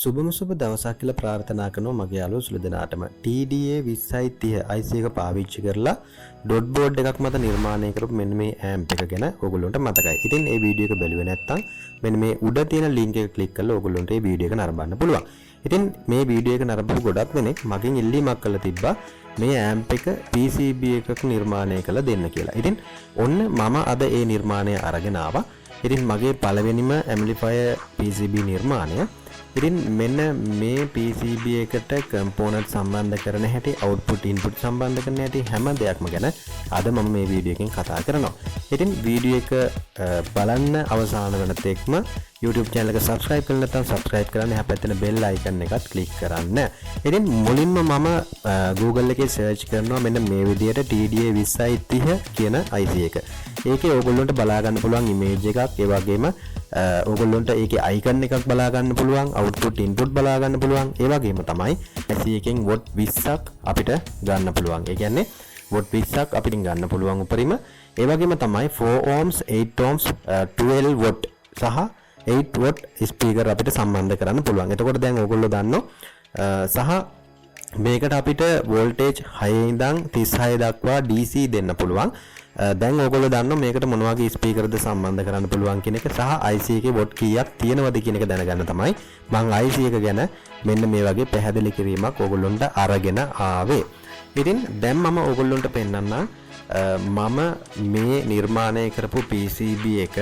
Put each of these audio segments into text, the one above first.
සුබම සුබ දවසක් කියලා ප්‍රාර්ථනා කරනවා මගේ යාළුවෝ සුළු දෙනාටම. TDA2030 IC එක පාවිච්චි කරලා ඩොට් බෝඩ් එකක් මත නිර්මාණය කරපු මෙන්න මේ ඇම්ප් එක ගැන ඕගොල්ලන්ට මතකයි. ඉතින් මේ වීඩියෝ එක බැලුවේ නැත්නම් මෙන්න මේ උඩ තියෙන link එක ක්ලික් කරලා ඕගොල්ලන්ට මේ වීඩියෝ එක නරඹන්න පුළුවන්. ඉතින් මේ වීඩියෝ එක නරඹපු ගොඩක් දෙනෙක් මගෙන් ඉල්ලීමක් කළා තිබ්බා මේ ඇම්ප් එක PCB එකක නිර්මාණය කළ දෙන්න කියලා. ඉතින් ඔන්න මම අද ඒ නිර්මාණය අරගෙන ආවා. ඉතින් මගේ පළවෙනිම amplifier PCB නිර්මාණය. ඉතින් මෙන්න මේ PCB එකට component සම්බන්ධ කරන හැටි, output input සම්බන්ධ කරන හැටි හැම දෙයක්ම ගැන අද මම මේ වීඩියෝ එකෙන් කතා කරනවා. ඉතින් වීඩියෝ එක බලන්න අවසාන වෙනතෙක්ම YouTube channel එක subscribe කරලා නැත්නම් subscribe කරන්න, එහා පැත්තේ bell icon එකත් click කරන්න. ඉතින් මුලින්ම මම Google එකේ search කරනවා මෙන්න මේ විදිහට TDA2030 කියන IC එක. ඒකේ ඕගොල්ලන්ට බලා ගන්න පුළුවන් image එකක්, ඒ වගේම ඕගොල්ලන්ට ඒකේ icon එකක් බලා ගන්න පුළුවන්, output input බලා ගන්න පුළුවන්. ඒ වගේම තමයි IC එකෙන් watt 20ක් අපිට ගන්න පුළුවන්. ඒ කියන්නේ watt 20ක් අපිට ගන්න පුළුවන් උපරිම. ඒ වගේම තමයි 4 ohms 8 ohms 12 watt සහ 8 watt ස්පීකර් අපිට සම්බන්ධ කරන්න පුළුවන්. එතකොට දැන් ඕගොල්ලෝ දන්නවා සහ මේකට අපිට වෝල්ටේජ් 6 ඉඳන් 36 දක්වා DC දෙන්න පුළුවන්. දැන් ඕගොල්ලෝ දන්නවා මේකට මොන වගේ ස්පීකර්ද සම්බන්ධ කරන්න පුළුවන් කියන එක සහ IC එකේ watt කීයක් තියෙනවද කියන එක දැනගන්න තමයි මම IC එක ගැන මෙන්න මේ වගේ පැහැදිලි කිරීමක් ඕගොල්ලන්ට අරගෙන ආවේ. ඉතින් දැන් මම ඕගොල්ලන්ට පෙන්නන්නම් මම මේ නිර්මාණය කරපු PCB එක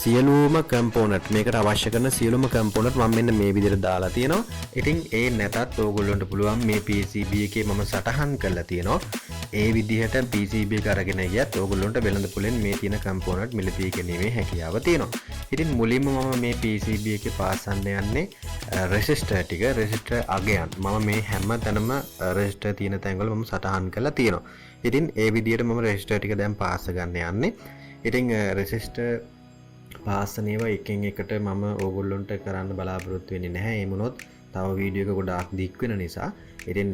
සියලුම component මේකට අවශ්‍ය කරන සියලුම component මම මෙන්න මේ විදිහට දාලා තියෙනවා. ඉතින් ඒ නැතත් ඕගොල්ලන්ට පුළුවන් මේ PCB එකේ මම සටහන් කරලා තියෙනවා. ඒ විදිහට PCB එක අරගෙන ගියත් ඕගොල්ලන්ට වෙළඳ පොලෙන් මේ තියෙන component මිලදී ගැනීමේ හැකියාව තියෙනවා. ඉතින් මුලින්ම මම මේ PCB එකේ පාසන්න යන්නේ resistor ටික, resistor අගයන්. මම මේ හැම තැනම resistor තියෙන තැන්වල මම සටහන් කරලා තියෙනවා. ඉතින් ඒ විදිහට මම resistor ටික දැන් පාස ගන්න යන්නේ. ඉතින් resistor පාසන ඒවා එකින් එකට මම ඕගොල්ලන්ට කරන්න බලාපොරොත්තු වෙන්නේ නැහැ. ඒ මොනොත් තව වීඩියෝ එක ගොඩාක් දික් වෙන නිසා. ඉතින්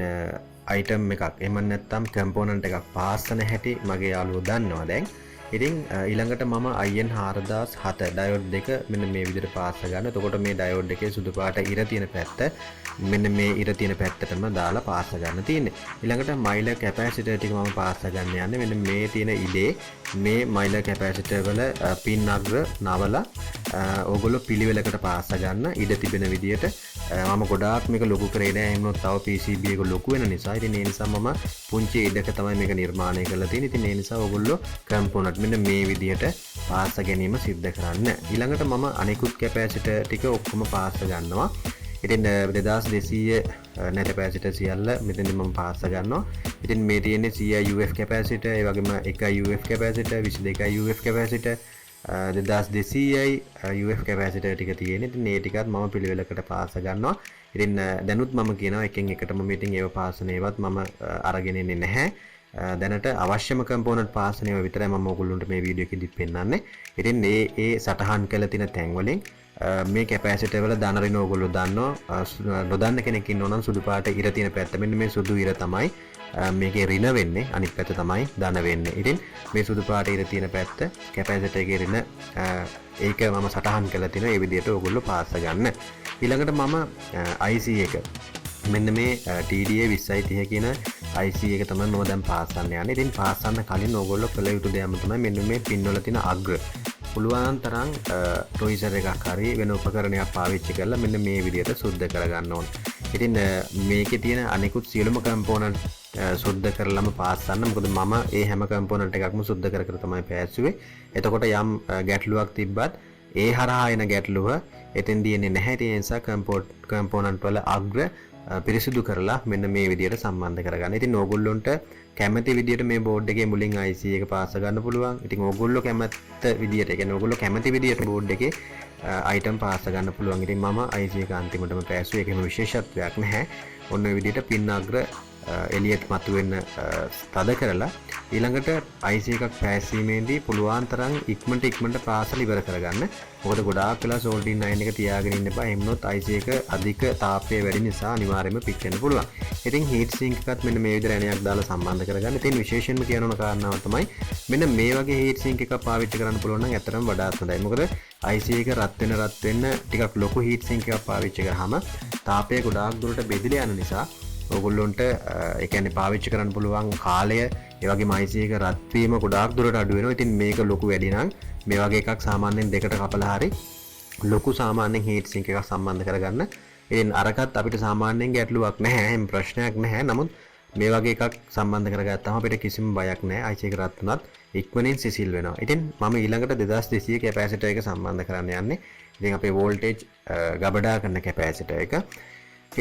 item එකක් එහෙම නැත්නම් component එකක් පාසන හැටි මගේ යාළුවෝ දන්නවා දැන්. ඉතින් ඊළඟට මම IN4007 diode දෙක මෙන්න මේ විදිහට පාස ගන්න. එතකොට මේ diode එකේ සුදු පාට ඉර තියෙන පැත්ත මෙන්න මේ ඉර තියෙන පැත්තටම දාලා පාස ගන්න තියෙන්නේ. ඊළඟට මයිලර් කැපැසිටර් ටික මම පාස ගන්න යන්නේ මෙන්න මේ තියෙන ඉලේ මේ මයිලර් කැපැසිටර් වල පින් අග්‍ර නවලා ඕගොල්ලෝ පිළිවෙලකට පාස ගන්න ඉඩ තිබෙන විදිහට. මම ගොඩාක් මේක ලොකු කරේ නෑ. එහෙම තව PCB එක ලොකු වෙන නිසා. ඉතින් ඒ නිසා මම පුංචි ඉඩක තමයි මේක නිර්මාණය කරලා තියෙන්නේ. ඉතින් ඒ නිසා ඕගොල්ලෝ component මෙන්න මේ විදිහට පාස ගැනීම සිද්ධ කරන්න. ඊළඟට මම අනිකුත් කැපැසිටර් ටික ඔක්කොම පාස ගන්නවා. ඉතින් 2200 net කැපැසිටර් සියල්ල මෙතනින් මම පාස ගන්නවා. ඉතින් මේ තියෙන්නේ 100 UF කැපැසිටර්, ඒ වගේම 1 UF කැපැසිටර්, 22 UF කැපැසිටර්, 2200යි UF කැපැසිටර් ටික තියෙන්නේ. ඉතින් මේ ටිකත් මම පිළිවෙලකට පාස ගන්නවා. ඉතින් දැනුත් මම කියනවා එකින් එකට මම ඉතින් ඒව පාසන ඒවත් මම අරගෙන ඉන්නේ නැහැ. දැනට අවශ්‍යම component පාසන ඒවා විතරයි මම ඔයගොල්ලන්ට මේ වීඩියෝ එකේදී පෙන්නන්නේ. ඉතින් ඒ සටහන් කරලා තියෙන තැන් වලින් මේ කැපැසිටර් වල දාන රින ඕගොල්ලෝ දන්නවා. නොදන්න කෙනෙක් ඉන්නෝ නම් සුදු පාට ඉර තියෙන පැත්ත මෙන්න මේ සුදු ඉර තමයි මේකේ රින වෙන්නේ, අනිත් පැත්ත තමයි ධන වෙන්නේ. ඉතින් මේ සුදු පාට ඉර තියෙන පැත්ත කැපැසිටර් එකේ රින ඒක මම සටහන් කරලා තියෙනවා. ඒ විදිහට ඕගොල්ලෝ පාස ගන්න. ඊළඟට මම IC එක මෙන්න මේ TDA2030 කියන IC එක තමයි මම දැන් පාසන්න යන්නේ. ඉතින් පාසන්න කලින් ඕගොල්ලෝ කළ යුතු දෙයක් තමයි මෙන්න මේ පින් වල තියෙන අග්‍ර පුළුවන් තරම් ටොයිසර් එකක් හරි වෙන උපකරණයක් පාවිච්චි කරලා මෙන්න මේ විදිහට සුද්ධ කරගන්න ඕන. ඉතින් මේකේ තියෙන අනිකුත් සියලුම component සුද්ධ කරලම පාස්සන්න. මොකද මම ඒ හැම component එකක්ම සුද්ධ කර කර තමයි පෑස්සුවේ. එතකොට යම් ගැටලුවක් තිබ්බත් ඒ හරහා එන ගැටලුව එතෙන්දී එන්නේ නැහැ. ඒ නිසා component වල අග්‍ර පිරිසිදු කරලා මෙන්න මේ විදිහට සම්බන්ධ කරගන්න. ඉතින් ඕගොල්ලොන්ට කැමති විදිහට මේ බෝඩ් එකේ මුලින් IC එක පාස ගන්න පුළුවන්. ඉතින් ඕගොල්ලෝ කැමති විදිහට, ඒ කියන්නේ ඕගොල්ලෝ කැමති විදිහට බෝඩ් එකේ item පාස ගන්න පුළුවන්. ඉතින් මම IC එක අන්තිමටම පෑසුවේ. ඒකෙම විශේෂත්වයක් නැහැ. ඔන්න ඔය විදිහට පින් අග්‍ර එලියට මතුවෙන්න තද කරලා ඊළඟට IC එකක් පෑසීමේදී පුළුවන් තරම් ඉක්මනට පාසල ඉවර කරගන්න. මොකද ගොඩාක් වෙලා සෝල්ඩරින් අයන් එක තියාගෙන ඉන්න එපා. එහෙම නොත් IC එක අධික තාපය වැඩි නිසා අනිවාර්යයෙන්ම පිච්චෙන්න පුළුවන්. ඉතින් හීට් සින්ක් එකත් මෙන්න මේ විදිහට ඇණයක් දාලා සම්බන්ධ කරගන්න. ඉතින් විශේෂයෙන්ම කියන ඕන කාරණාව තමයි මෙන්න මේ වගේ හීට් සින්ක් එකක් පාවිච්චි කරන්න පුළුවන් නම් ඇත්තටම වඩාත් හොඳයි. මොකද IC එක රත් වෙන්න ටිකක් ලොකු හීට් සින්ක් එකක් පාවිච්චි කරාම තාපය ගොඩාක් දුරට බෙදලා යන නිසා ඔයගොල්ලොන්ට ඒ කියන්නේ පාවිච්චි කරන්න පුළුවන් කාලය ඒ වගේම IC එක රත් වීම ගොඩාක් දුරට අඩු වෙනවා. ඉතින් මේක ලොකු වැඩි නම් මේ වගේ එකක් සාමාන්‍යයෙන් දෙකට කපලා හරි ලොකු සාමාන්‍යයෙන් හීට් සින්ක් එකක් සම්බන්ධ කරගන්න. ඉතින් අරකට අපිට සාමාන්‍යයෙන් ගැටලුවක් නැහැ. එහෙම ප්‍රශ්නයක් නැහැ. නමුත් මේ වගේ එකක් සම්බන්ධ කරගත්තාම අපිට කිසිම බයක් නැහැ. IC එක රත් වුණත් ඉක්මනින් සිසිල් වෙනවා. ඉතින් මම ඊළඟට 2200 කැපැසිටර් එක සම්බන්ධ කරන්න යන්නේ. ඉතින් අපේ වෝල්ටේජ් ගබඩා කරන කැපැසිටර් එක.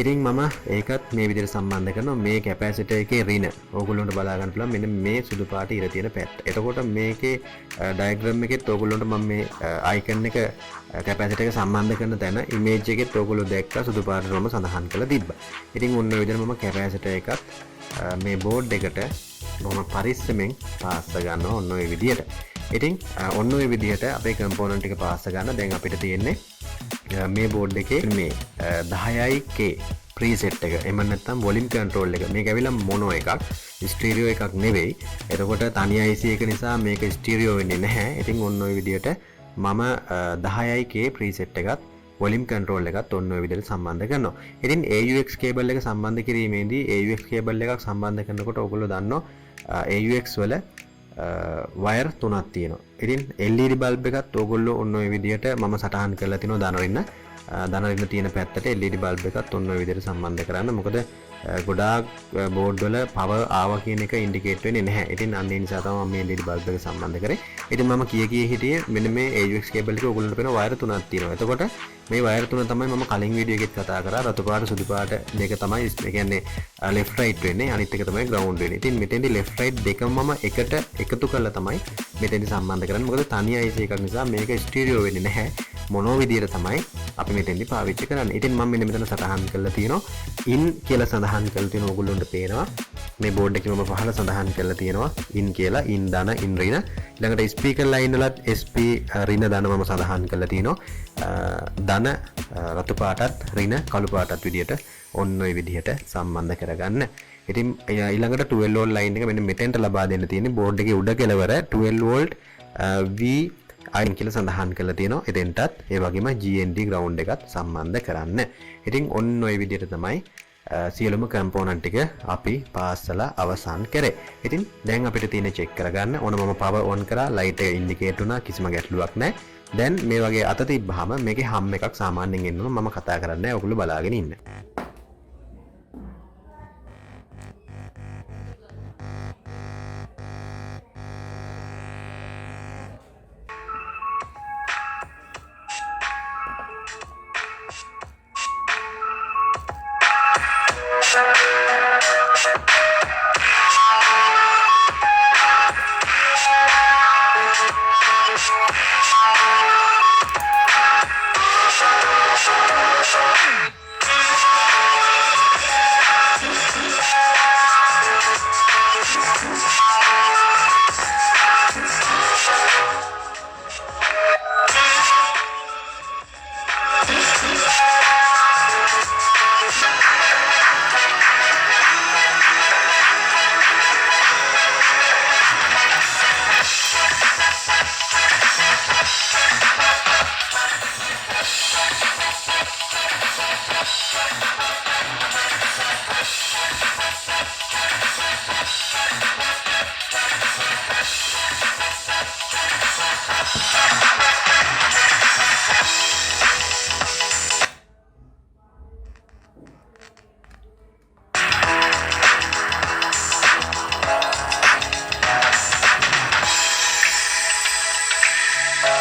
ඉතින් මම ඒකත් මේ විදිහට සම්බන්ධ කරනවා. මේ කැපැසිටර් එකේ රින ඕගොල්ලන්ට බලා ගන්න පුළුවන් මෙන්න මේ සුදු පාට ඉර තියෙන පැත්ත. එතකොට මේකේ ඩයග්‍රෑම් එකෙත් ඕගොල්ලන්ට මම මේ අයිකන් එක කැපැසිටර් එක සම්බන්ධ කරන තැන ඉමේජ් එකෙත් ඕගොල්ලෝ දැක්කා සුදු පාටටම සඳහන් කරලා තිබ්බා. ඉතින් ඔන්න ඔය විදිහට මම කැපැසිටර් එකත් මේ බෝඩ් එකට බොහොම පරිස්සමෙන් පාස් ගන්නවා ඔන්න ඔය විදිහට. ඉතින් ඔන්න ඔය විදිහට අපේ කම්පෝනන්ට් එක පාස් ගන්න. දැන් අපිට තියෙන්නේ මේ බෝඩ් එකේ මේ 10K ප්‍රීසෙට් එක. එහෙම නැත්නම් වොලියම් කන්ට්‍රෝල් එක. මේක ඇවිල්ලා මොනෝ එකක්. ස්ටීරියෝ එකක් නෙවෙයි. එතකොට තනි IC එක නිසා මේක ස්ටීරියෝ වෙන්නේ නැහැ. ඉතින් ඔන්න ඔය විදිහට මම 10K ප්‍රීසෙට් එකත් වොලියම් කන්ට්‍රෝල් එකත් ඔන්න ඔය විදිහට සම්බන්ධ කරනවා. ඉතින් AUX කේබල් එක සම්බන්ධ කිරීමේදී AUX කේබල් එකක් සම්බන්ධ කරනකොට ඔයගොල්ලෝ දන්නවා AUX වල වයර් තුනක් තියෙනවා. ඉතින් LED බල්බ් එකත් ඕගොල්ලෝ ඔන්න ඔය විදිහට මම සටහන් කරලා තිනවා දනරින්න තියෙන පැත්තට LED බල්බ් එකත් ඔන්න ඔය විදිහට සම්බන්ධ කරන්න. මොකද ගොඩාක් බෝඩ් වල පවර් ආවා කියන එක ඉන්ඩිකේට් වෙන්නේ නැහැ. ඉතින් අන්න ඒ නිසා තමයි මම මේ LED බල්බ් එක සම්බන්ධ කරේ. ඉතින් මම කී හිටියේ මෙන්න මේ AUX කේබල් එක ඕගොල්ලන්ට පේන වයර් තුනක් තියෙනවා. එතකොට මේ වයර් තුන තමයි මම කලින් වීඩියෝ එකෙත් කතා කරා. රතු පාට සුදු පාට දෙක තමයි ඒ කියන්නේ left right වෙන්නේ. අනිත් එක තමයි ground වෙන්නේ. ඉතින් මෙතෙන්දී left right දෙකම මම එකට එකතු කරලා තමයි මෙතෙන්දී සම්බන්ධ කරන්නේ. මොකද තනි IC එකක් නිසා මේක ස්ටීරියෝ වෙන්නේ නැහැ. මොනෝ විදියට තමයි අපි මෙතෙන්දී පාවිච්චි කරන්නේ. ඉතින් මම මෙන්න මෙතන සටහන් කරලා තියෙනවා in කියලා සඳහන් කරලා තියෙනවා. ඔයගොල්ලන්ට පේනවා මේ බෝඩ් එකේ මම පහළ සඳහන් කරලා තියෙනවා in කියලා in ධන in ඍණ. ඊළඟට ස්පීකර් ලයින් වලත් SP ඍණ ධන මම සඳහන් කරලා තියෙනවා. ධන රතු පාටත් ඍණ කළු පාටත් විදියට ඔන්න ඔය විදිහට සම්බන්ධ කරගන්න. ඉතින් ඊළඟට 12 වෝල්ට් ලයින් එක මෙන්න මෙතෙන්ට ලබා දෙන්න තියෙන්නේ බෝඩ් එකේ උඩ කෙළවර 12 වෝල්ට් V අයින් කියලා සඳහන් කරලා තියෙනවා. එතෙන්ටත් ඒ වගේම GND ground එකත් සම්බන්ධ කරන්න. ඉතින් ඔන්න ඔය විදිහට තමයි සියලුම කම්පෝනන්ට් ටික අපි පාස්සලා අවසන් කරේ. ඉතින් දැන් අපිට තියෙන චෙක් කරගන්න ඕන මම පවර් ඔන් කරා ලයිට් එක ඉන්ඩිකේට් වුණා කිසිම ගැටලුවක් නැහැ. දැන් මේ වගේ අත තිබ්බහම මේකේ හම් එකක් සාමාන්‍යයෙන් එනවා. මම කතා කරන්නේ නැහැ. ඔයගොල්ලෝ බලාගෙන ඉන්න.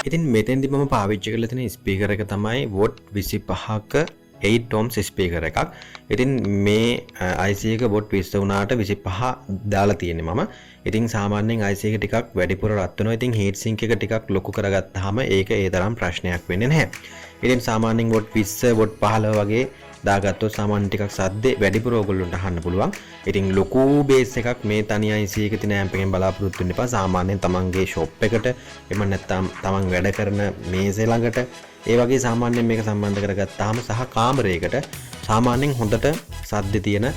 ඉතින් මෙතෙන්දි මම පාවිච්චි කරලා තියෙන ස්පීකර් එක තමයි වොට් 25ක 8 ohms ස්පීකර් එකක්. ඉතින් මේ IC එක වොට් 20 වුණාට 25 දාලා තියෙන්නේ මම. ඉතින් සාමාන්‍යයෙන් IC එක ටිකක් වැඩිපුර රත් වෙනවා. ඉතින් හීට් සින්ක් එක ටිකක් ලොකු කරගත්තාම ඒක ඒ තරම් ප්‍රශ්නයක් වෙන්නේ නැහැ. ඉතින් සාමාන්‍යයෙන් වොට් 20 වොට් 15 වගේ දාගත්තොත් සාමාන්‍ය ටිකක් සද්දේ වැඩිපුර ඔයගොල්ලොන්ට අහන්න පුළුවන්. ඉතින් ලොකු බේස් එකක් මේ තනි IC එක තියෙන ඇම්ප් එකෙන් බලාපොරොත්තු වෙන්න එපා. සාමාන්‍යයෙන් තමන්ගේ ෂොප් එකට එහෙම නැත්නම් තමන් වැඩ කරන මේසේ ළඟට ඒ වගේ සාමාන්‍යයෙන් මේක සම්බන්ධ කරගත්තාම සහ කාමරයකට සාමාන්‍යයෙන් හොඳට සද්ද තියෙන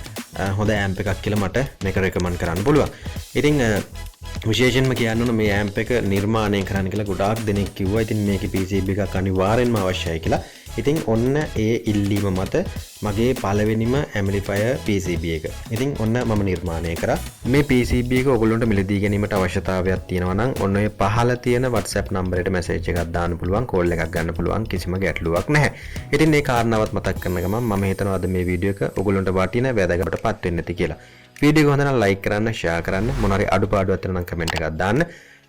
හොඳ ඇම්ප් එකක් කියලා මට මේක රෙකමන්ඩ් කරන්න පුළුවන්. ඉතින් විශේෂයෙන්ම කියන්න ඕන මේ ඇම්ප් එක නිර්මාණය කරන්න කියලා ගොඩාක් දෙනෙක් කිව්වා. ඉතින් මේකේ PCB එකක් අනිවාර්යෙන්ම අවශ්‍යයි කියලා. ඉතින් ඔන්න ඒ ඉල්ලීම මත මගේ පළවෙනිම amplifier PCB එක. ඉතින් ඔන්න මම නිර්මාණය කරා. මේ PCB එක ඔයගොල්ලන්ට මිලදී ගැනීමට අවශ්‍යතාවයක් තියෙනවා නම් ඔන්න ඔය පහළ තියෙන WhatsApp නම්බරයට මැසේජ් එකක් දාන්න පුළුවන්, කෝල් එකක් ගන්න පුළුවන්. කිසිම ගැටලුවක් නැහැ. ඉතින් මේ කාරණාවත් මතක් කරන ගමන් මම හිතනවා අද මේ වීඩියෝ එක ඔයගොල්ලන්ට වටින වැදගත්කමටපත් වෙන්න ඇති කියලා. වීඩියෝ එක හොඳ නම් ලයික් කරන්න, ෂෙයා කරන්න, මොන හරි අඩුපාඩුවක් තියෙනවා නම් කමෙන්ට් එකක් දාන්න.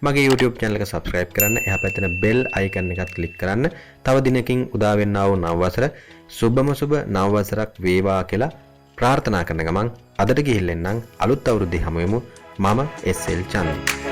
මගේ YouTube channel එක subscribe කරන්න, එහා පැත්තේ bell icon එකත් click කරන්න. තව දිනකින් උදා වෙන්නා වූ නව වසර සුබම සුබ නව වසරක් වේවා කියලා ප්‍රාර්ථනා කරන ගමන් අදට ගිහිල්ලා එන්නම්. අලුත් අවුරුද්දේ හමු වෙමු. මම SL චන්ද.